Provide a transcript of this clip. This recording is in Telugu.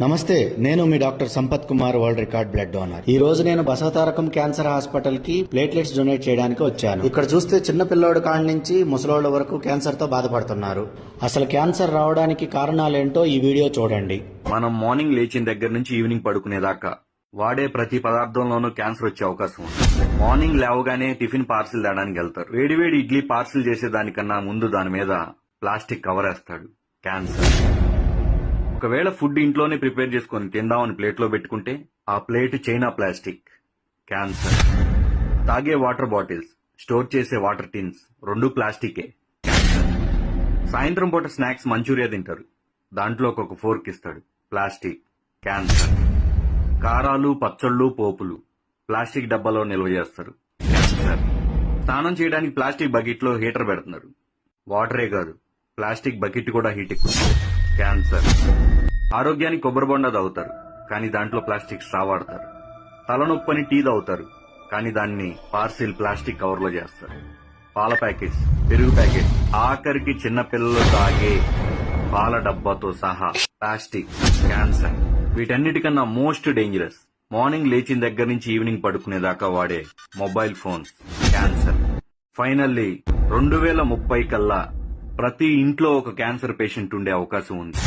నమస్తే, నేను మీ doctor Sampath Kumar, world record blood donor. ఈ రోజు నేను బసవతారకం క్యాన్సర్ హాస్పిటల్ కి ప్లేట్లెట్స్ డొనేట్ చేయడానికి వచ్చాను. ఇక్కడ చూస్తే చిన్న పిల్లోడు కాడి నుంచి ముసలోళ్ల వరకు క్యాన్సర్ తో బాధపడుతున్నారు. అసలు క్యాన్సర్ రావడానికి కారణాలేంటో ఈ వీడియో చూడండి. మనం మార్నింగ్ లేచిన దగ్గర నుంచి ఈవినింగ్ పడుకునేదాకా వాడే ప్రతి పదార్థంలోనూ క్యాన్సర్ వచ్చే అవకాశం ఉంది. మార్నింగ్ లేవగానే టిఫిన్ పార్సిల్ తేడానికి వెళ్తారు. వేడివేడి ఇడ్లీ పార్సిల్ చేసేదానికన్నా ముందు దాని మీద ప్లాస్టిక్ కవర్ వేస్తాడు. క్యాన్సర్. ఒకవేళ ఫుడ్ ఇంట్లోనే ప్రిపేర్ చేసుకుని తిందామని ప్లేట్లో పెట్టుకుంటే ఆ ప్లేట్ చైనా ప్లాస్టిక్. క్యాన్సర్. తాగే వాటర్ బాటిల్స్, స్టోర్ చేసే వాటర్ టిన్స్ రెండు ప్లాస్టికే. క్యాన్సర్. సాయంత్రం పూట స్నాక్స్ మంచూరియా తింటారు, దాంట్లో ఒక ఫోర్క్ ఇస్తాడు, ప్లాస్టిక్. క్యాన్సర్. కారాలు, పచ్చళ్ళు, పోపులు ప్లాస్టిక్ డబ్బాలో నిల్వ చేస్తారు. క్యాన్సర్. స్నానం చేయడానికి ప్లాస్టిక్ బకెట్ లో హీటర్ పెడుతున్నారు, వాటరే కాదు ప్లాస్టిక్ బకెట్ కూడా హీట్ ఎక్కుతుంది. క్యాన్సర్. ఆరోగ్యానికి కొబ్బరి బొండా తాగుతారు, కానీ దాంట్లో ప్లాస్టిక్ స్ట్రా వాడతారు. తలనొప్పని టీ తాగుతారు, కానీ దాన్ని పార్సిల్ ప్లాస్టిక్ కవర్ లో చేస్తారు. పాల ప్యాకెట్స్, పెరుగు ప్యాకెట్స్, ఆఖరికి చిన్న పిల్లలు తాగే పాల డబ్బాతో సహా ప్లాస్టిక్. క్యాన్సర్. వీటన్నిటికన్నా మోస్ట్ డేంజరస్ మార్నింగ్ లేచిన దగ్గర నుంచి ఈవినింగ్ పడుకునేదాకా వాడే మొబైల్ ఫోన్స్. క్యాన్సర్. ఫైనల్లీ 2030 కల్లా ప్రతి ఇంట్లో ఒక క్యాన్సర్ పేషెంట్ ఉండే అవకాశం ఉంది.